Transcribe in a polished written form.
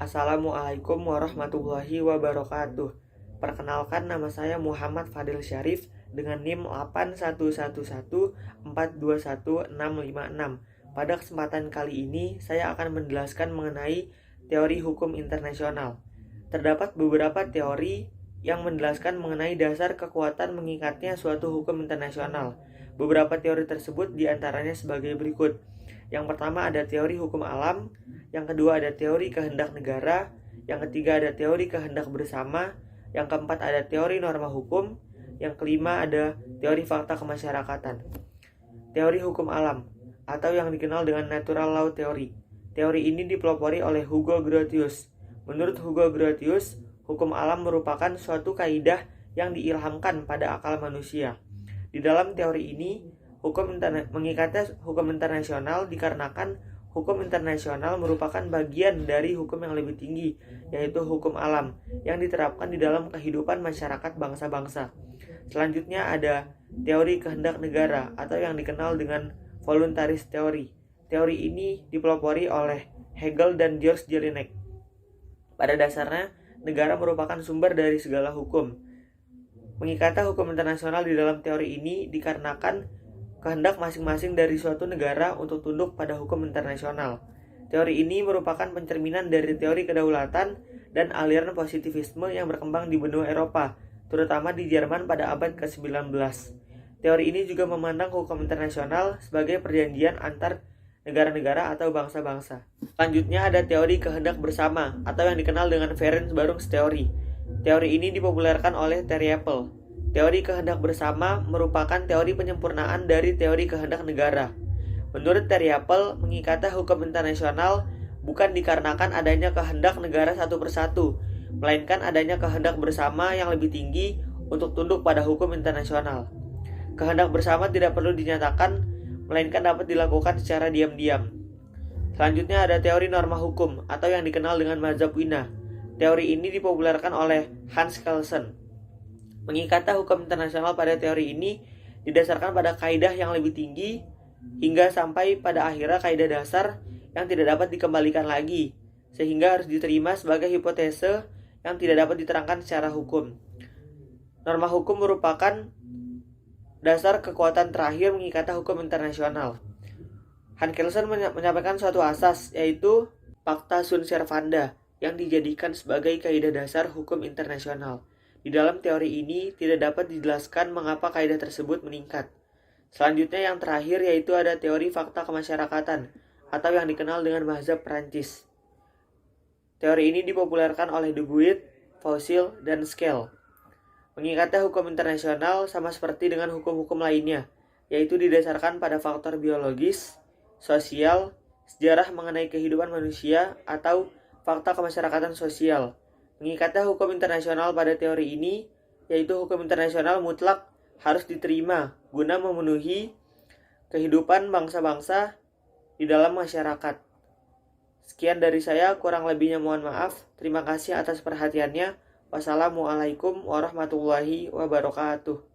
Assalamualaikum warahmatullahi wabarakatuh. Perkenalkan, nama saya Muhammad Fadil Syarif dengan NIM 81114216656. Pada kesempatan kali ini, saya akan menjelaskan mengenai teori hukum internasional. Terdapat beberapa teori yang menjelaskan mengenai dasar kekuatan mengikatnya suatu hukum internasional. Beberapa teori tersebut diantaranya sebagai berikut. Yang pertama ada teori hukum alam, yang kedua ada teori kehendak negara, yang ketiga ada teori kehendak bersama, yang keempat ada teori norma hukum, yang kelima ada teori fakta kemasyarakatan. Teori hukum alam, atau yang dikenal dengan natural law theory. Teori ini dipelopori oleh Hugo Grotius. Menurut Hugo Grotius, hukum alam merupakan suatu kaidah yang diilhamkan pada akal manusia. Di dalam teori ini, mengikatnya hukum internasional dikarenakan hukum internasional merupakan bagian dari hukum yang lebih tinggi, yaitu hukum alam, yang diterapkan di dalam kehidupan masyarakat bangsa-bangsa. Selanjutnya ada teori kehendak negara, atau yang dikenal dengan voluntarist theory. Teori ini dipelopori oleh Hegel dan George Jelinek. Pada dasarnya, negara merupakan sumber dari segala hukum. Mengikatnya hukum internasional di dalam teori ini dikarenakan kehendak masing-masing dari suatu negara untuk tunduk pada hukum internasional. Teori ini merupakan pencerminan dari teori kedaulatan dan aliran positivisme yang berkembang di benua Eropa, terutama di Jerman pada abad ke-19. Teori ini juga memandang hukum internasional sebagai perjanjian antar negara-negara atau bangsa-bangsa. Selanjutnya ada teori kehendak bersama, atau yang dikenal dengan Ferencz-Barungs Theory. Teori ini dipopulerkan oleh Terry Apple. Teori kehendak bersama merupakan teori penyempurnaan dari teori kehendak negara. Menurut Terry Apple, mengikatnya hukum internasional bukan dikarenakan adanya kehendak negara satu persatu, melainkan adanya kehendak bersama yang lebih tinggi untuk tunduk pada hukum internasional. Kehendak bersama tidak perlu dinyatakan, melainkan dapat dilakukan secara diam-diam. Selanjutnya ada teori norma hukum, atau yang dikenal dengan mazhab Wina. Teori ini dipopulerkan oleh Hans Kelsen. Mengikatnya hukum internasional pada teori ini didasarkan pada kaidah yang lebih tinggi hingga sampai pada akhirnya kaidah dasar yang tidak dapat dikembalikan lagi, sehingga harus diterima sebagai hipotese yang tidak dapat diterangkan secara hukum. Norma hukum merupakan dasar kekuatan terakhir mengikatnya hukum internasional. Hans Kelsen menyampaikan suatu asas, yaitu Pacta sunt servanda, yang dijadikan sebagai kaidah dasar hukum internasional. Di dalam teori ini tidak dapat dijelaskan mengapa kaidah tersebut meningkat. Selanjutnya yang terakhir yaitu ada teori fakta kemasyarakatan, atau yang dikenal dengan mazhab Prancis. Teori ini dipopulerkan oleh Duguid, Faucil, dan Scale. Mengikatnya hukum internasional sama seperti dengan hukum-hukum lainnya, yaitu didasarkan pada faktor biologis, sosial, sejarah mengenai kehidupan manusia, atau fakta kemasyarakatan sosial. Mengikatnya hukum internasional pada teori ini, yaitu hukum internasional mutlak harus diterima guna memenuhi kehidupan bangsa-bangsa di dalam masyarakat. Sekian dari saya, kurang lebihnya mohon maaf. Terima kasih atas perhatiannya. Wassalamualaikum warahmatullahi wabarakatuh.